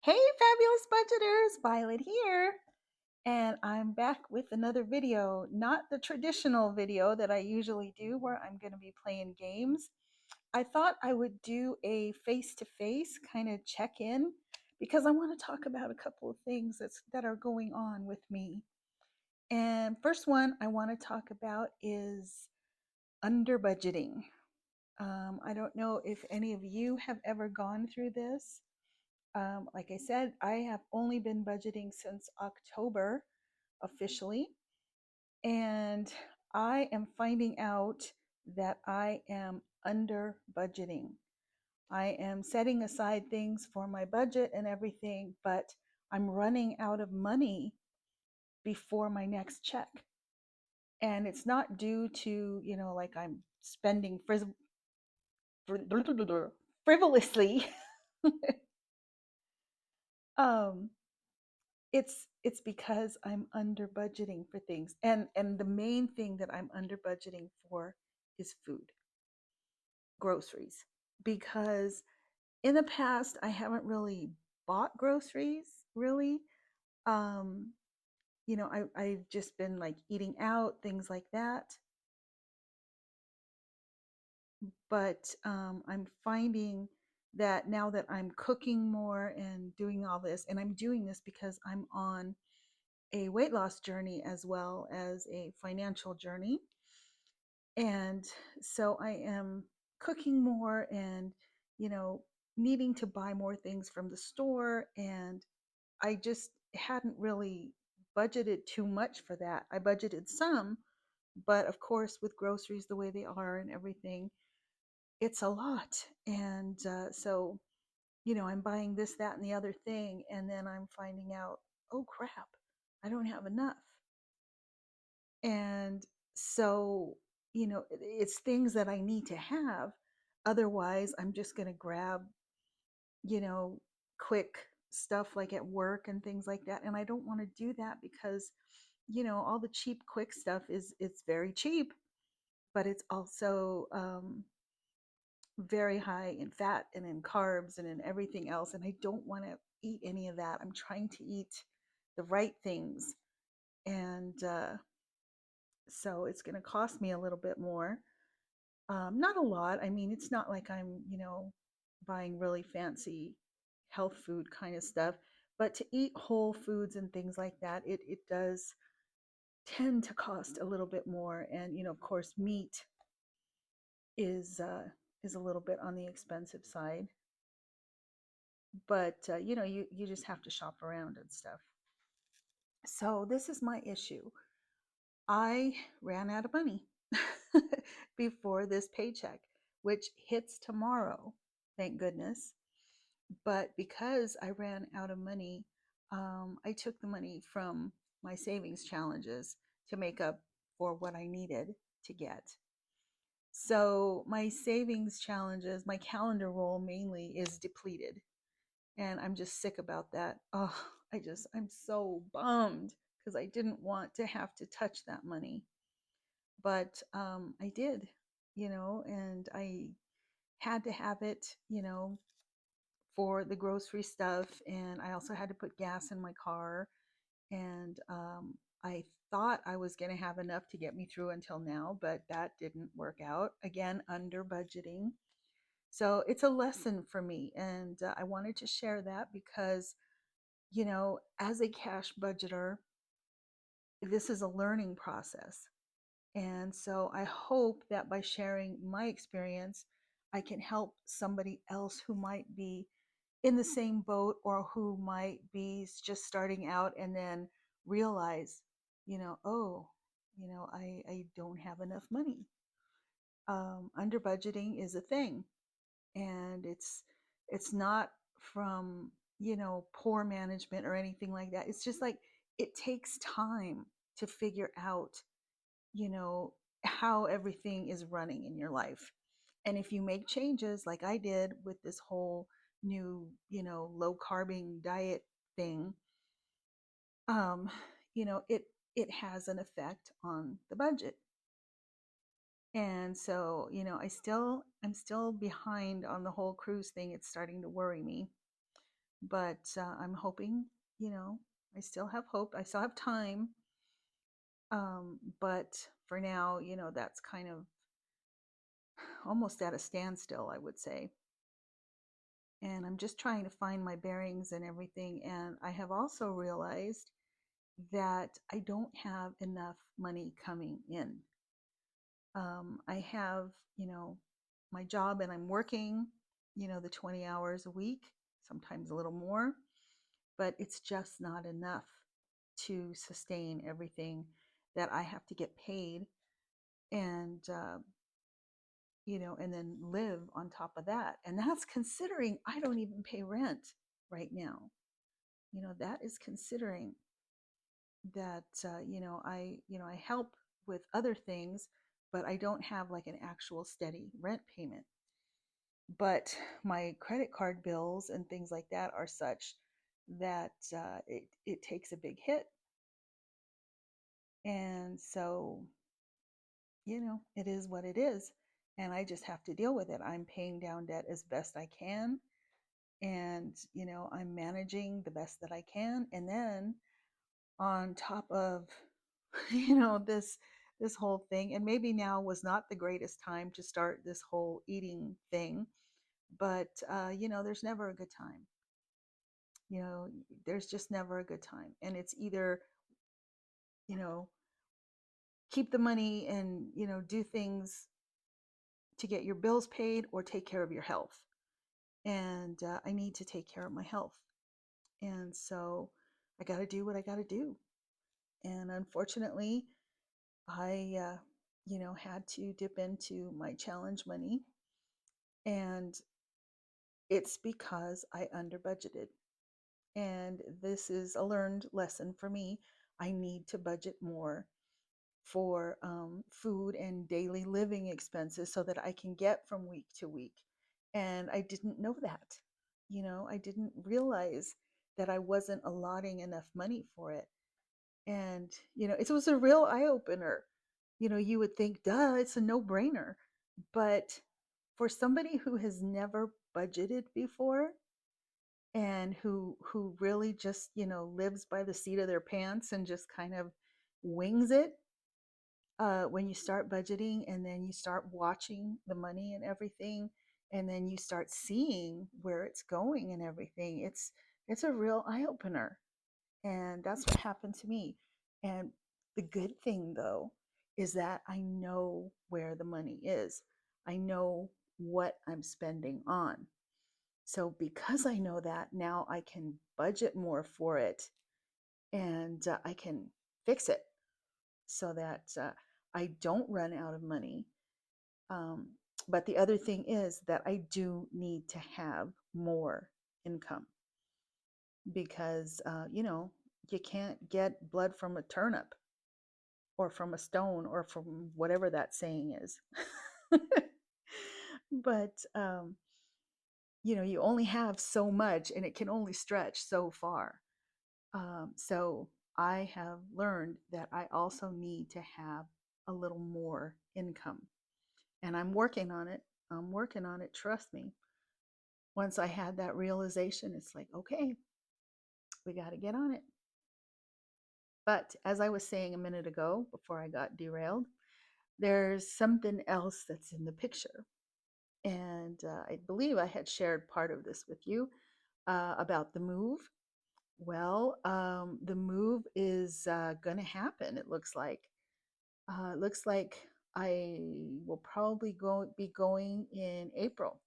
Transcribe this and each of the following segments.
Hey, fabulous budgeters, Violet here, and I'm back with another video, not the traditional video that I usually do where I'm going to be playing games. I thought I would do a face-to-face kind of check-in because I want to talk about a couple of things that are going on with me. And first one I want to talk about is under budgeting. I don't know if any of you have ever gone through this. Like I said, I have only been budgeting since October officially, and I am finding out that I am under budgeting. I am setting aside things for my budget and everything, but I'm running out of money before my next check. And it's not due to, like I'm spending frivolously. um, it's because I'm under budgeting for things. And the main thing that I'm under budgeting for is food, groceries. Because in the past I haven't really bought groceries really. Um, I've just been like eating out, things like that. But I'm finding that now that I'm cooking more and doing all this, and I'm doing this because I'm on a weight loss journey as well as a financial journey. And so I am cooking more and, you know, needing to buy more things from the store. And I just hadn't really budgeted too much for that. I budgeted some, but of course, with groceries the way they are and everything, it's a lot. And I'm buying this, that, and the other thing. And then I'm finding out, oh crap, I don't have enough. And so, it's things that I need to have. Otherwise, I'm just going to grab, you know, quick stuff like at work and things like that. And I don't want to do that because, all the cheap, quick stuff it's very cheap, but it's also very high in fat and in carbs and in everything else. And I don't want to eat any of that. I'm trying to eat the right things. And so it's going to cost me a little bit more. Not a lot. I mean, it's not like I'm, buying really fancy health food kind of stuff. But to eat whole foods and things like that, it does tend to cost a little bit more. And, of course, meat is uh, is a little bit on the expensive side. But you just have to shop around and stuff. So this is my issue. I ran out of money before this paycheck, which hits tomorrow, thank goodness. But because I ran out of money, I took the money from my savings challenges to make up for what I needed to get. So my savings challenges, my calendar roll mainly is depleted. And I'm just sick about that. Oh, I'm so bummed because I didn't want to have to touch that money. But I did, and I had to have it, for the grocery stuff. And I also had to put gas in my car. And I thought I was going to have enough to get me through until now, but that didn't work out. Again, under budgeting. So it's a lesson for me. And I wanted to share that because, as a cash budgeter, this is a learning process. And so I hope that by sharing my experience, I can help somebody else who might be in the same boat or who might be just starting out and then realize, oh, I don't have enough money. Under budgeting is a thing, and it's not from, poor management or anything like that. It's just like it takes time to figure out, you know, how everything is running in your life. And if you make changes like I did with this whole new, low carbing diet thing, um, it has an effect on the budget. And so, I'm still behind on the whole cruise thing. It's starting to worry me. But I'm hoping, you know, I still have hope. I still have time. But for now, that's kind of almost at a standstill, I would say. And I'm just trying to find my bearings and everything. And I have also realized that I don't have enough money coming in. I have, my job and I'm working, the 20 hours a week, sometimes a little more, but it's just not enough to sustain everything that I have to get paid and, and then live on top of that. And that's considering I don't even pay rent right now. That is considering that, I help with other things, but I don't have like an actual steady rent payment. But my credit card bills and things like that are such that it takes a big hit. And so, it is what it is. And I just have to deal with it. I'm paying down debt as best I can. And, I'm managing the best that I can. And then on top of, this whole thing, and maybe now was not the greatest time to start this whole eating thing, but, there's never a good time. There's just never a good time. And it's either, you know, keep the money and, do things to get your bills paid or take care of your health. And I need to take care of my health. And so I got to do what I got to do. And unfortunately, I, had to dip into my challenge money. And it's because I under budgeted. And this is a learned lesson for me. I need to budget more for food and daily living expenses so that I can get from week to week. And I didn't know that. I didn't realize that I wasn't allotting enough money for it. And, it was a real eye opener. You would think, duh, it's a no brainer. But for somebody who has never budgeted before and who really just, lives by the seat of their pants and just kind of wings it, when you start budgeting and then you start watching the money and everything, and then you start seeing where it's going and everything, it's a real eye opener. And that's what happened to me. And the good thing though is that I know where the money is. I know what I'm spending on. So because I know that, now I can budget more for it, and I can fix it so that I don't run out of money. Um, but the other thing is that I do need to have more income because, you can't get blood from a turnip or from a stone or from whatever that saying is. But, you only have so much and it can only stretch so far. So I have learned that I also need to have a little more income. And I'm working on it. I'm working on it. Trust me. Once I had that realization, it's like, okay, we got to get on it. But as I was saying a minute ago, before I got derailed, there's something else that's in the picture. And I believe I had shared part of this with you about the move. Well, the move is going to happen, it looks like. It looks like I will probably be going in April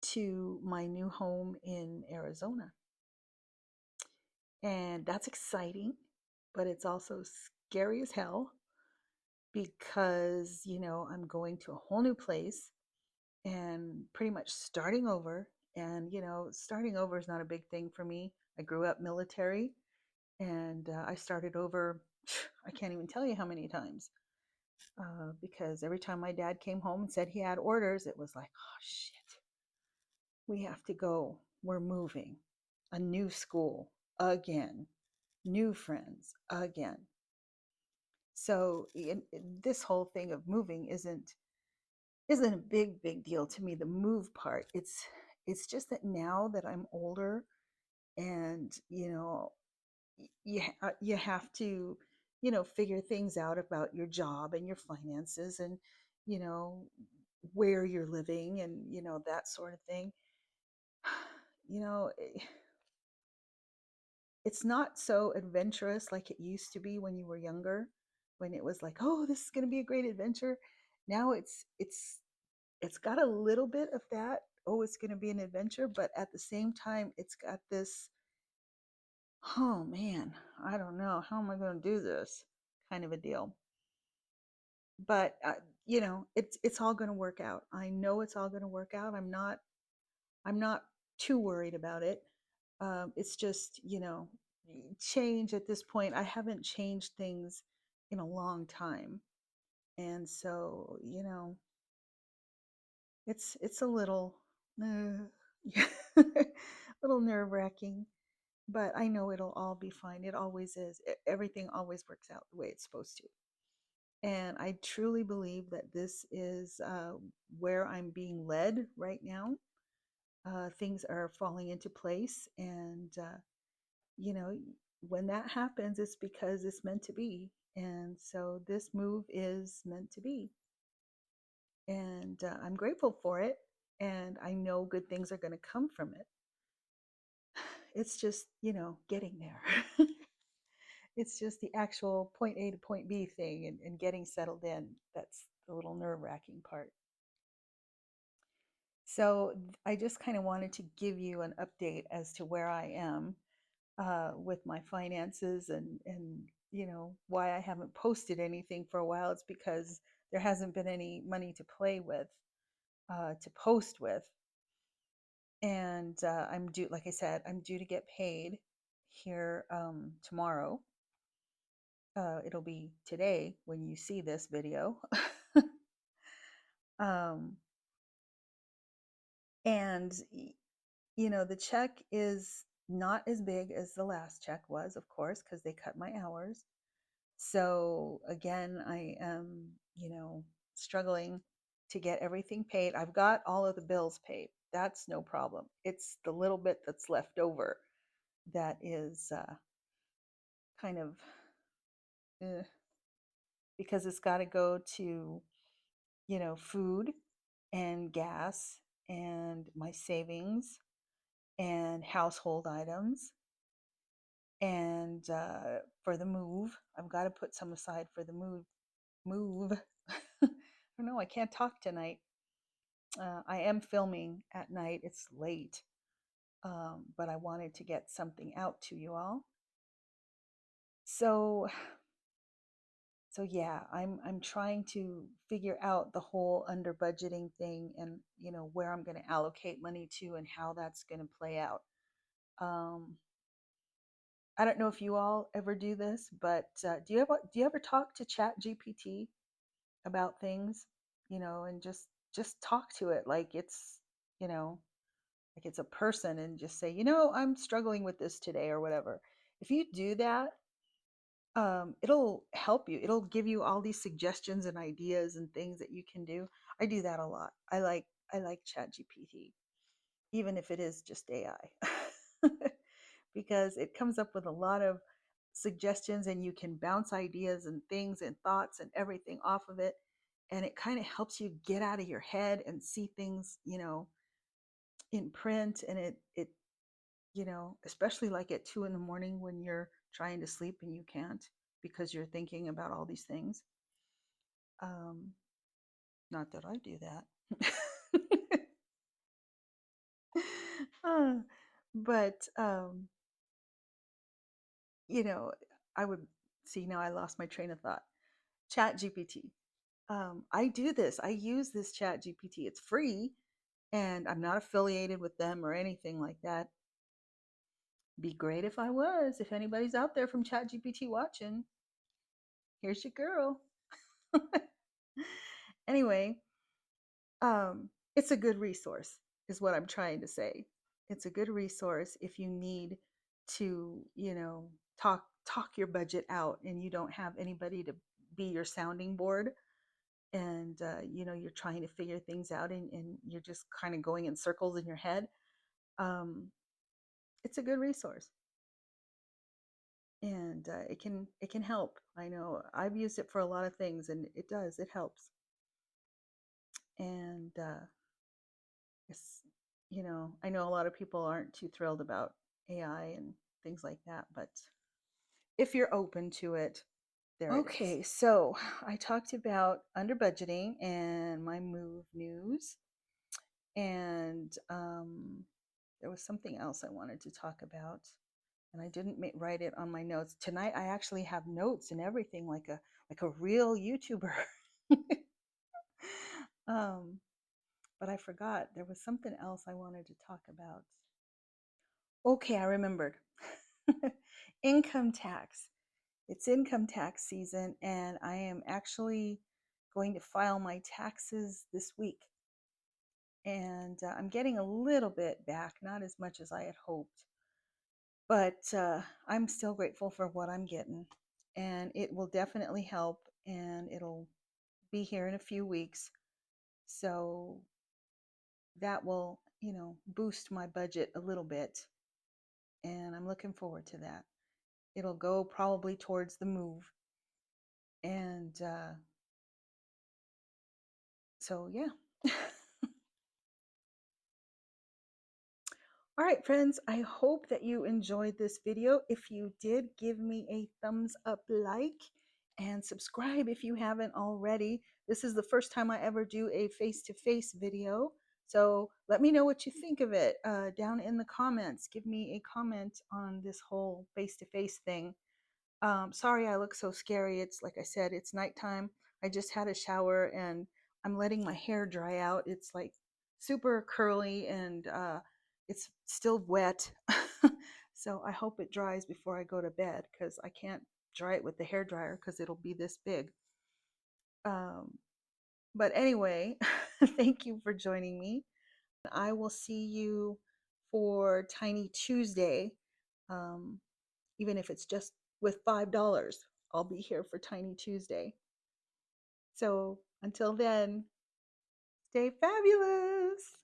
to my new home in Arizona. And that's exciting, but it's also scary as hell because, I'm going to a whole new place and pretty much starting over. And, starting over is not a big thing for me. I grew up military and I started over, I can't even tell you how many times. Because every time my dad came home and said he had orders, it was like, oh shit, we have to go. We're moving. A new school again, new friends again. So this whole thing of moving isn't a big deal to me. The move part, It's just that now that I'm older and, you have to, figure things out about your job and your finances and, you know, where you're living and, that sort of thing. You know, it's not so adventurous like it used to be when you were younger, when it was like, oh, this is going to be a great adventure. Now it's got a little bit of that. Oh, it's going to be an adventure, but at the same time, it's got this, oh man, I don't know, how am I going to do this kind of a deal. But it's all going to work out. I know it's all going to work out. I'm not too worried about it. It's just, change at this point. I haven't changed things in a long time. And so, it's a little a little nerve-wracking, but I know it'll all be fine. It always is. Everything always works out the way it's supposed to. And I truly believe that this is where I'm being led right now. Things are falling into place, and you know, when that happens, it's because it's meant to be. And so this move is meant to be. And I'm grateful for it. And I know good things are going to come from it. It's just, getting there. It's just the actual point A to point B thing and getting settled in. That's the little nerve wracking part. So I just kind of wanted to give you an update as to where I am with my finances and why I haven't posted anything for a while. It's because there hasn't been any money to play with, to post with. And I'm due, like I said, I'm due to get paid here tomorrow. It'll be today when you see this video. um, and the check is not as big as the last check was, of course, because they cut my hours. So again, I am, struggling to get everything paid. I've got all of the bills paid. That's no problem. It's the little bit that's left over that is kind of eh, because it's got to go to, food and gas and my savings and household items. And for the move, I've got to put some aside for the move. I don't know, I can't talk tonight. I am filming at night. It's late, but I wanted to get something out to you all. So, so yeah, I'm trying to figure out the whole under budgeting thing, and where I'm going to allocate money to and how that's going to play out. Um, I don't know if you all ever do this, but do you ever talk to Chat GPT about things, and just talk to it like it's, you know, like it's a person, and just say, I'm struggling with this today or whatever. If you do that, it'll help you. It'll give you all these suggestions and ideas and things that you can do. I do that a lot. I like ChatGPT, even if it is just AI, because it comes up with a lot of suggestions, and you can bounce ideas and things and thoughts and everything off of it, and it kind of helps you get out of your head and see things, in print. And it especially like at 2 in the morning when you're trying to sleep and you can't because you're thinking about all these things. Um, Not that I do that. Uh, but, you know, I would see, now I lost my train of thought. Chat GPT. I do this. I use this Chat GPT. It's free, and I'm not affiliated with them or anything like that. Be great if I was. If anybody's out there from Chat GPT watching, here's your girl. Anyway, it's a good resource, is what I'm trying to say. It's a good resource if you need to, talk your budget out and you don't have anybody to be your sounding board, and you're trying to figure things out, and you're just kind of going in circles in your head. It's a good resource, and it can help. I know I've used it for a lot of things, and it helps. And it's, I know a lot of people aren't too thrilled about AI and things like that, but if you're open to it, there it is. Okay, so I talked about under budgeting and my move news, and there was something else I wanted to talk about, and I didn't write it on my notes. Tonight I actually have notes and everything, like a real YouTuber. um, but I forgot there was something else I wanted to talk about. Okay, I remembered. Income tax. It's income tax season, and I am actually going to file my taxes this week. And I'm getting a little bit back, not as much as I had hoped, but I'm still grateful for what I'm getting. And it will definitely help, and it'll be here in a few weeks. So that will, boost my budget a little bit. And I'm looking forward to that. It'll go probably towards the move. And so, yeah. All right, friends, I hope that you enjoyed this video. If you did, give me a thumbs up, like, and subscribe if you haven't already. This is the first time I ever do a face-to-face video. So let me know what you think of it down in the comments. Give me a comment on this whole face-to-face thing. Sorry I look so scary. It's like I said, it's nighttime. I just had a shower and I'm letting my hair dry out. It's like super curly and it's still wet. So I hope it dries before I go to bed, because I can't dry it with the hair dryer because it'll be this big. But anyway, thank you for joining me. I will see you for Tiny Tuesday. Um, Even if it's just with $5, I'll be here for Tiny Tuesday. So until then, stay fabulous.